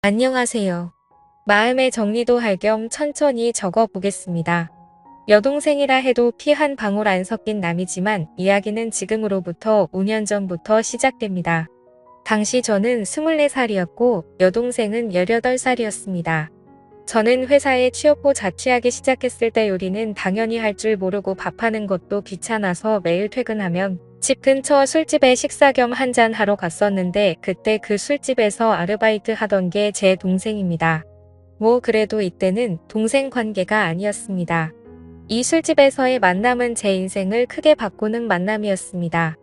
안녕하세요. 마음의 정리도 할 겸 천천히 적어보겠습니다. 여동생이라 해도 피 한 방울 안 섞인 남이지만 이야기는 지금으로부터 5년 전부터 시작됩니다. 당시 저는 24살이었고 여동생은 18살이었습니다. 저는 회사에 취업 후 자취하기 시작했을 때 요리는 당연히 할 줄 모르고 밥하는 것도 귀찮아서 매일 퇴근하면 집 근처 술집에 식사 겸 한잔 하러 갔었는데 그때 그 술집에서 아르바이트 하던 게 제 동생입니다. 뭐 그래도 이때는 동생 관계가 아니었습니다. 이 술집에서의 만남은 제 인생을 크게 바꾸는 만남이었습니다.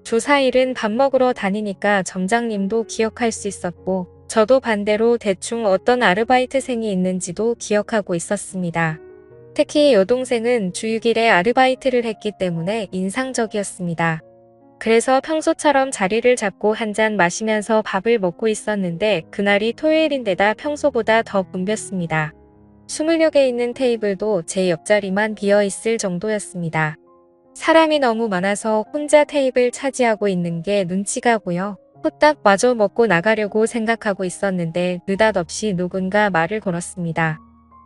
주 4일은 밥 먹으러 다니니까 점장님도 기억할 수 있었고 저도 반대로 대충 어떤 아르바이트생이 있는지도 기억하고 있었습니다. 특히 여동생은 주 6일에 아르바이트를 했기 때문에 인상적이었습니다. 그래서 평소처럼 자리를 잡고 한잔 마시면서 밥을 먹고 있었는데 그날이 토요일인데다 평소보다 더 붐볐습니다. 20여 개 있는 테이블도 제 옆자리만 비어있을 정도였습니다. 사람이 너무 많아서 혼자 테이블 차지하고 있는 게 눈치가 보여 후딱 마저 먹고 나가려고 생각하고 있었는데 느닷없이 누군가 말을 걸었습니다.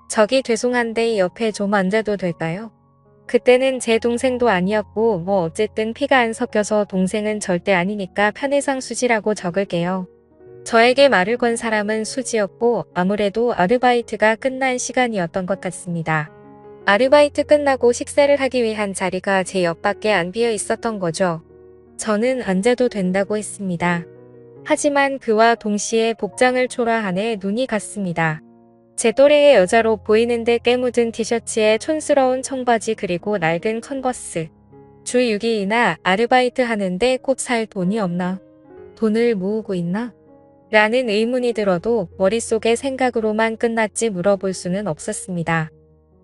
저기 죄송한데 옆에 좀 앉아도 될까요? 그때는 제 동생도 아니었고 뭐 어쨌든 피가 안 섞여서 동생은 절대 아니니까 편의상 수지라고 적을게요. 저에게 말을 건 사람은 수지였고 아무래도 아르바이트가 끝난 시간이었던 것 같습니다. 아르바이트 끝나고 식사를 하기 위한 자리가 제 옆밖에 안 비어 있었던 거죠. 저는 앉아도 된다고 했습니다. 하지만 그와 동시에 복장을 초라하네 눈이 갔습니다. 제 또래의 여자로 보이는데 깨묻은 티셔츠에 촌스러운 청바지 그리고 낡은 컨버스. 주 6일이나 아르바이트 하는데 꼭 살 돈이 없나? 돈을 모으고 있나? 라는 의문이 들어도 머릿속의 생각으로만 끝났지 물어볼 수는 없었습니다.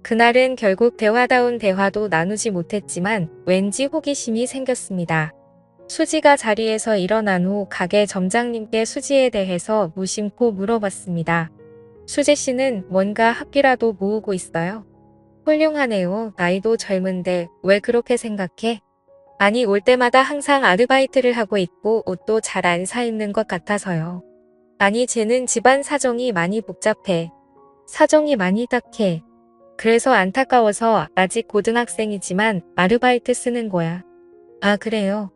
그날은 결국 대화다운 대화도 나누지 못했지만 왠지 호기심이 생겼습니다. 수지가 자리에서 일어난 후 가게 점장님께 수지에 대해서 무심코 물어봤습니다. 수지씨는 뭔가 학비라도 모으고 있어요? 훌륭하네요. 나이도 젊은데 왜 그렇게 생각해? 아니 올 때마다 항상 아르바이트를 하고 있고 옷도 잘 안 사 입는 것 같아서요. 아니 쟤는 집안 사정이 많이 복잡해. 사정이 많이 딱해. 그래서 안타까워서 아직 고등학생이지만 아르바이트 쓰는 거야. 아 그래요?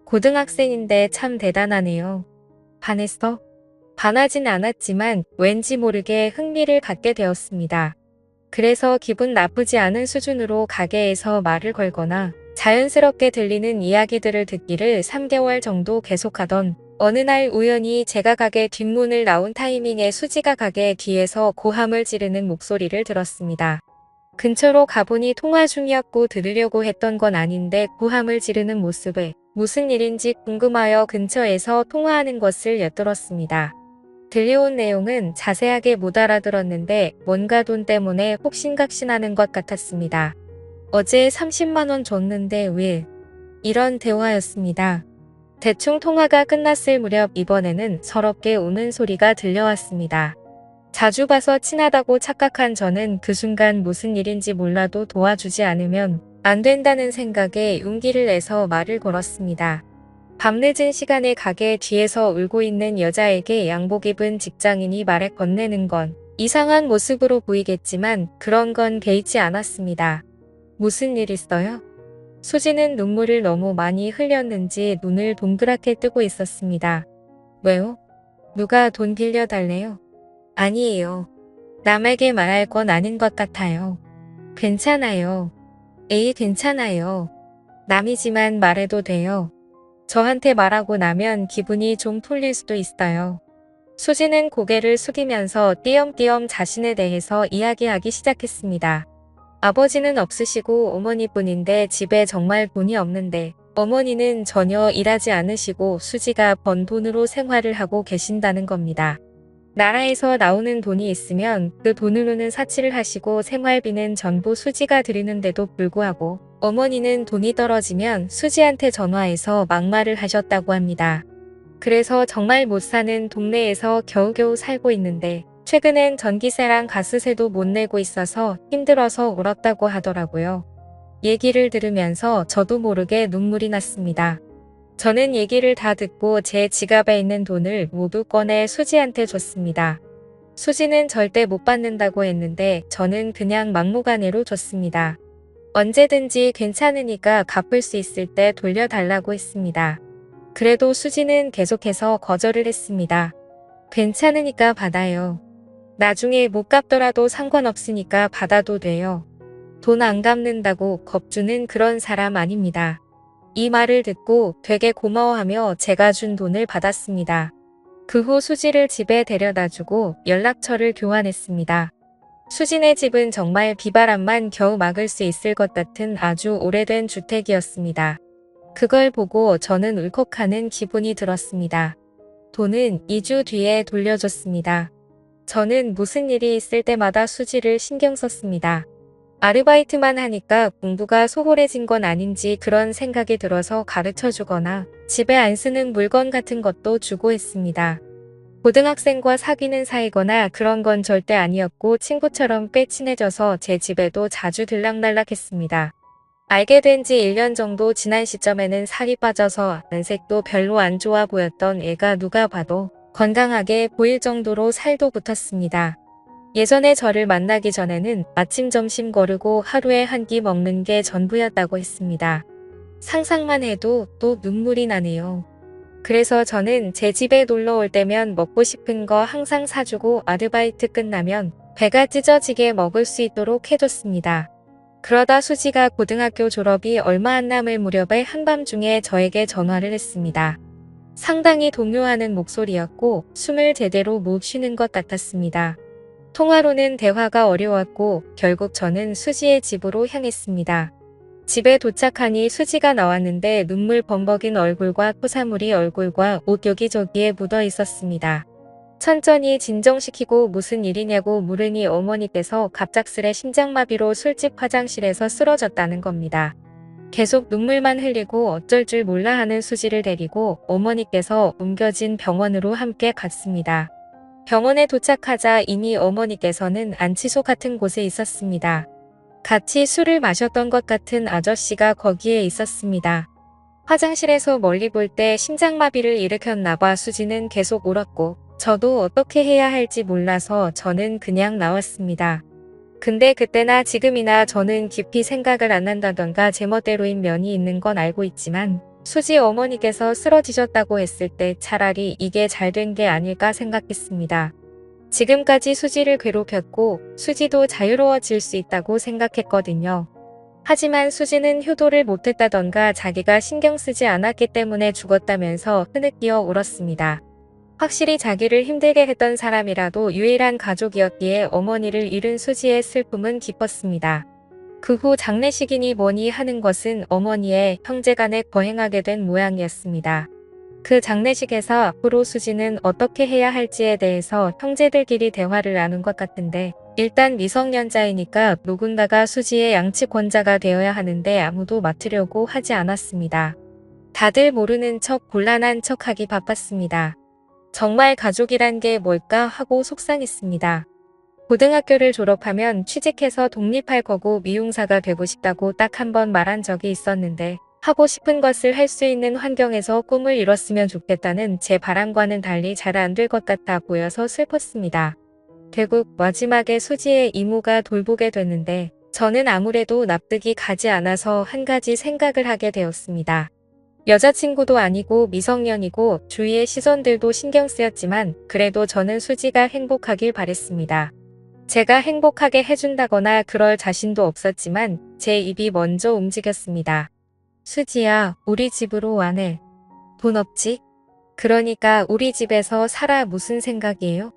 고등학생인데 참 대단하네요. 반했어? 반하진 않았지만 왠지 모르게 흥미를 갖게 되었습니다. 그래서 기분 나쁘지 않은 수준으로 가게에서 말을 걸거나 자연스럽게 들리는 이야기들을 듣기를 3개월 정도 계속하던 어느 날 우연히 제가 가게 뒷문을 나온 타이밍에 수지가 가게 뒤에서 고함을 지르는 목소리를 들었습니다. 근처로 가보니 통화 중이었고 들으려고 했던 건 아닌데 고함을 지르는 모습에 무슨 일인지 궁금하여 근처에서 통화하는 것을 엿들었습니다. 들려온 내용은 자세하게 못 알아들었는데 뭔가 돈 때문에 혹신각신하는 것 같았습니다. 어제 30만 원 줬는데 왜? 이런 대화였습니다. 대충 통화가 끝났을 무렵 이번에는 서럽게 우는 소리가 들려왔습니다. 자주 봐서 친하다고 착각한 저는 그 순간 무슨 일인지 몰라도 도와주지 않으면 안 된다는 생각에 용기를 내서 말을 걸었습니다. 밤늦은 시간에 가게 뒤에서 울고 있는 여자에게 양복 입은 직장인이 말에 건네는 건 이상한 모습으로 보이겠지만 그런 건 개의치 않았습니다. 무슨 일 있어요? 수지는 눈물을 너무 많이 흘렸는지 눈을 동그랗게 뜨고 있었습니다. 왜요? 누가 돈 빌려달래요? 아니에요. 남에게 말할 건 아닌 것 같아요. 괜찮아요. 에이 괜찮아요. 남이지만 말해도 돼요. 저한테 말하고 나면 기분이 좀 풀릴 수도 있어요. 수지는 고개를 숙이면서 띄엄띄엄 자신에 대해서 이야기하기 시작했습니다. 아버지는 없으시고 어머니뿐인데 집에 정말 돈이 없는데 어머니는 전혀 일하지 않으시고 수지가 번 돈으로 생활을 하고 계신다는 겁니다. 나라에서 나오는 돈이 있으면 그 돈으로는 사치를 하시고 생활비는 전부 수지가 드리는데도 불구하고 어머니는 돈이 떨어지면 수지한테 전화해서 막말을 하셨다고 합니다. 그래서 정말 못 사는 동네에서 겨우겨우 살고 있는데 최근엔 전기세랑 가스세도 못 내고 있어서 힘들어서 울었다고 하더라고요. 얘기를 들으면서 저도 모르게 눈물이 났습니다. 저는 얘기를 다 듣고 제 지갑에 있는 돈을 모두 꺼내 수지한테 줬습니다. 수지는 절대 못 받는다고 했는데 저는 그냥 막무가내로 줬습니다. 언제든지 괜찮으니까 갚을 수 있을 때 돌려달라고 했습니다. 그래도 수지는 계속해서 거절을 했습니다. 괜찮으니까 받아요. 나중에 못 갚더라도 상관없으니까 받아도 돼요. 돈 안 갚는다고 겁주는 그런 사람 아닙니다. 이 말을 듣고 되게 고마워하며 제가 준 돈을 받았습니다. 그 후 수지를 집에 데려다주고 연락처를 교환했습니다. 수진의 집은 정말 비바람만 겨우 막을 수 있을 것 같은 아주 오래된 주택이었습니다. 그걸 보고 저는 울컥하는 기분이 들었습니다. 돈은 2주 뒤에 돌려줬습니다. 저는 무슨 일이 있을 때마다 수지를 신경 썼습니다. 아르바이트만 하니까 공부가 소홀해진 건 아닌지 그런 생각이 들어서 가르쳐주거나 집에 안 쓰는 물건 같은 것도 주고 했습니다. 고등학생과 사귀는 사이거나 그런 건 절대 아니었고 친구처럼 꽤 친해져서 제 집에도 자주 들락날락했습니다. 알게 된 지 1년 정도 지난 시점에는 살이 빠져서 안색도 별로 안 좋아 보였던 애가 누가 봐도 건강하게 보일 정도로 살도 붙었습니다. 예전에 저를 만나기 전에는 아침 점심 거르고 하루에 한 끼 먹는 게 전부였다고 했습니다. 상상만 해도 또 눈물이 나네요. 그래서 저는 제 집에 놀러 올 때면 먹고 싶은 거 항상 사주고 아르바이트 끝나면 배가 찢어지게 먹을 수 있도록 해줬습니다. 그러다 수지가 고등학교 졸업이 얼마 안 남을 무렵에 한밤중에 저에게 전화를 했습니다. 상당히 동요하는 목소리였고 숨을 제대로 못 쉬는 것 같았습니다. 통화로는 대화가 어려웠고 결국 저는 수지의 집으로 향했습니다. 집에 도착하니 수지가 나왔는데 눈물 범벅인 얼굴과 토사물이 얼굴과 옷 여기저기에 묻어 있었습니다. 천천히 진정시키고 무슨 일이냐고 물으니 어머니께서 갑작스레 심장마비로 술집 화장실에서 쓰러졌다는 겁니다. 계속 눈물만 흘리고 어쩔 줄 몰라 하는 수지를 데리고 어머니께서 옮겨진 병원으로 함께 갔습니다. 병원에 도착하자 이미 어머니께서는 안치소 같은 곳에 있었습니다. 같이 술을 마셨던 것 같은 아저씨가 거기에 있었습니다. 화장실에서 멀리 볼 때 심장마비를 일으켰나봐. 수지는 계속 울었고 저도 어떻게 해야 할지 몰라서 저는 그냥 나왔습니다. 근데 그때나 지금이나 저는 깊이 생각을 안 한다던가 제멋대로인 면이 있는 건 알고 있지만 수지 어머니께서 쓰러지셨다고 했을 때 차라리 이게 잘 된 게 아닐까 생각했습니다. 지금까지 수지를 괴롭혔고 수지도 자유로워질 수 있다고 생각했거든요. 하지만 수지는 효도를 못했다던가 자기가 신경 쓰지 않았기 때문에 죽었다면서 흐느끼어 울었습니다. 확실히 자기를 힘들게 했던 사람이라도 유일한 가족이었기에 어머니를 잃은 수지의 슬픔은 깊었습니다. 그 후 장례식이니 뭐니 하는 것은 어머니의 형제간에 거행하게 된 모양이었습니다. 그 장례식에서 앞으로 수지는 어떻게 해야 할지에 대해서 형제들끼리 대화를 나눈 것 같은데 일단 미성년자이니까 누군가가 수지의 양치권자가 되어야 하는데 아무도 맡으려고 하지 않았습니다. 다들 모르는 척 곤란한 척하기 바빴습니다. 정말 가족이란 게 뭘까 하고 속상했습니다. 고등학교를 졸업하면 취직해서 독립할 거고 미용사가 되고 싶다고 딱 한 번 말한 적이 있었는데 하고 싶은 것을 할 수 있는 환경에서 꿈을 이뤘으면 좋겠다는 제 바람과는 달리 잘 안 될 것 같아 보여서 슬펐습니다. 결국 마지막에 수지의 이모가 돌보게 됐는데 저는 아무래도 납득이 가지 않아서 한 가지 생각을 하게 되었습니다. 여자친구도 아니고 미성년이고 주위의 시선들도 신경 쓰였지만 그래도 저는 수지가 행복하길 바랬습니다. 제가 행복하게 해준다거나 그럴 자신도 없었지만 제 입이 먼저 움직였습니다. 수지야, 우리 집으로 와네. 돈 없지? 그러니까 우리 집에서 살아. 무슨 생각이에요?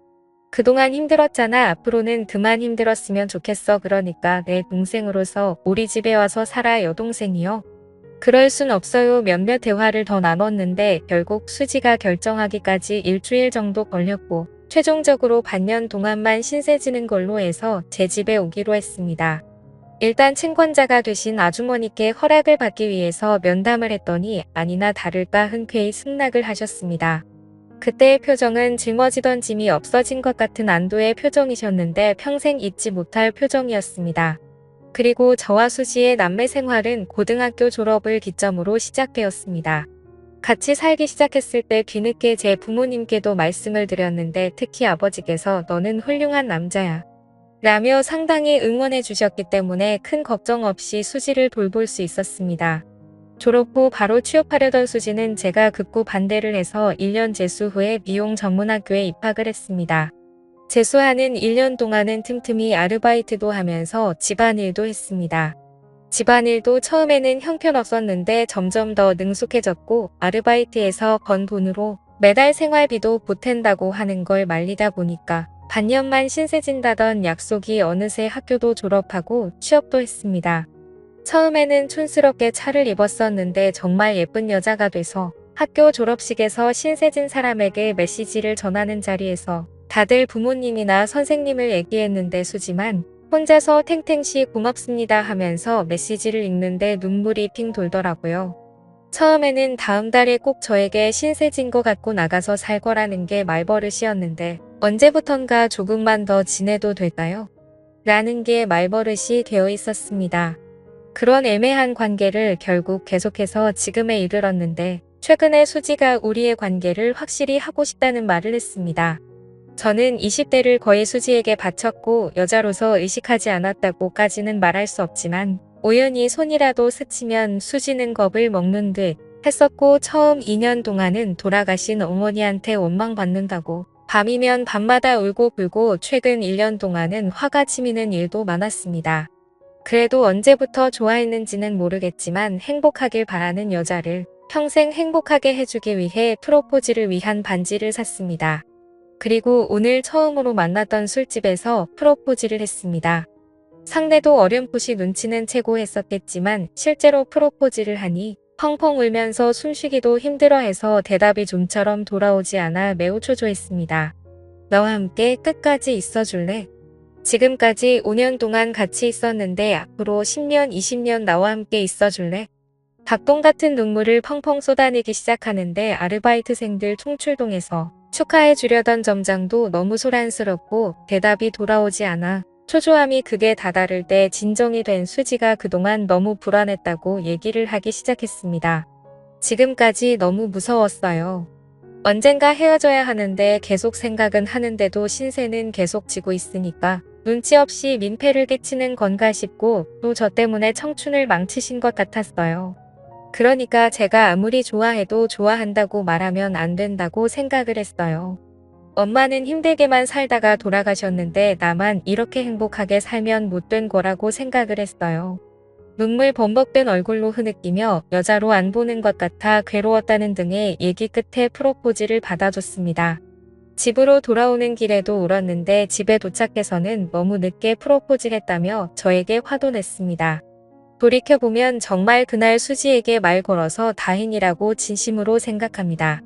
그동안 힘들었잖아. 앞으로는 그만 힘들었으면 좋겠어. 그러니까 내 동생으로서 우리 집에 와서 살아. 여동생이요? 그럴 순 없어요. 몇몇 대화를 더 나눴는데 결국 수지가 결정하기까지 일주일 정도 걸렸고 최종적으로 반년 동안만 신세 지는 걸로 해서 제 집에 오기로 했습니다. 일단 친권자가 되신 아주머니께 허락을 받기 위해서 면담을 했더니 아니나 다를까 흔쾌히 승낙을 하셨습니다. 그때의 표정은 짊어지던 짐이 없어진 것 같은 안도의 표정이셨는데 평생 잊지 못할 표정이었습니다. 그리고 저와 수지의 남매 생활은 고등학교 졸업을 기점으로 시작되었습니다. 같이 살기 시작했을 때 뒤늦게 제 부모님께도 말씀을 드렸는데 특히 아버지께서 너는 훌륭한 남자야 라며 상당히 응원해 주셨기 때문에 큰 걱정 없이 수지를 돌볼 수 있었습니다. 졸업 후 바로 취업하려던 수지는 제가 극구 반대를 해서 1년 재수 후에 미용 전문학교에 입학을 했습니다. 재수하는 1년 동안은 틈틈이 아르바이트도 하면서 집안일도 했습니다. 집안일도 처음에는 형편없었는데 점점 더 능숙해졌고 아르바이트에서 번 돈으로 매달 생활비도 보탠다고 하는 걸 말리다 보니까 반년만 신세진다던 약속이 어느새 학교도 졸업하고 취업도 했습니다. 처음에는 촌스럽게 차를 입었었는데 정말 예쁜 여자가 돼서 학교 졸업식에서 신세진 사람에게 메시지를 전하는 자리에서 다들 부모님이나 선생님을 얘기했는데 수지만 혼자서 탱탱씨 고맙습니다 하면서 메시지를 읽는데 눈물이 핑 돌더라고요. 처음에는 다음 달에 꼭 저에게 신세진 거 갖고 나가서 살 거라는 게 말버릇이었는데 언제부턴가 조금만 더 지내도 될까요? 라는 게 말버릇이 되어 있었습니다. 그런 애매한 관계를 결국 계속해서 지금에 이르렀는데 최근에 수지가 우리의 관계를 확실히 하고 싶다는 말을 했습니다. 저는 20대를 거의 수지에게 바쳤고 여자로서 의식하지 않았다고까지는 말할 수 없지만 우연히 손이라도 스치면 수지는 겁을 먹는 듯 했었고 처음 2년 동안은 돌아가신 어머니한테 원망받는다고 밤이면 밤마다 울고 불고 최근 1년 동안은 화가 치미는 일도 많았습니다. 그래도 언제부터 좋아했는지는 모르겠지만 행복하길 바라는 여자를 평생 행복하게 해주기 위해 프로포즈를 위한 반지를 샀습니다. 그리고 오늘 처음으로 만났던 술집에서 프로포즈를 했습니다. 상대도 어렴풋이 눈치는 채고 했었겠지만 실제로 프로포즈를 하니 펑펑 울면서 숨쉬기도 힘들어해서 대답이 좀처럼 돌아오지 않아 매우 초조했습니다. 너와 함께 끝까지 있어줄래? 지금까지 5년 동안 같이 있었는데 앞으로 10년, 20년 나와 함께 있어줄래? 닭똥 같은 눈물을 펑펑 쏟아내기 시작하는데 아르바이트생들 총출동해서 축하해 주려던 점장도 너무 소란스럽고 대답이 돌아오지 않아 초조함이 극에 다다를 때 진정이 된 수지가 그동안 너무 불안했다고 얘기를 하기 시작했습니다. 지금까지 너무 무서웠어요. 언젠가 헤어져야 하는데 계속 생각은 하는데도 신세는 계속 지고 있으니까 눈치 없이 민폐를 끼치는 건가 싶고 또 저 때문에 청춘을 망치신 것 같았어요. 그러니까 제가 아무리 좋아해도 좋아한다고 말하면 안 된다고 생각을 했어요. 엄마는 힘들게만 살다가 돌아가셨는데 나만 이렇게 행복하게 살면 못된 거라고 생각을 했어요. 눈물 범벅된 얼굴로 흐느끼며 여자로 안 보는 것 같아 괴로웠다는 등의 얘기 끝에 프로포즈를 받아줬습니다. 집으로 돌아오는 길에도 울었는데 집에 도착해서는 너무 늦게 프로포즈했다며 저에게 화도 냈습니다. 돌이켜보면 정말 그날 수지에게 말 걸어서 다행이라고 진심으로 생각합니다.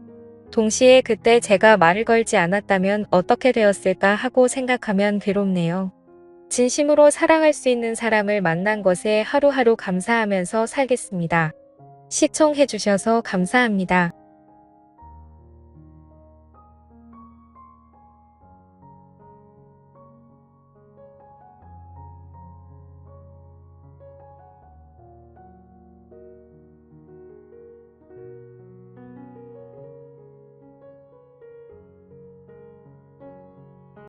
동시에 그때 제가 말을 걸지 않았다면 어떻게 되었을까 하고 생각하면 괴롭네요. 진심으로 사랑할 수 있는 사람을 만난 것에 하루하루 감사하면서 살겠습니다. 시청해주셔서 감사합니다.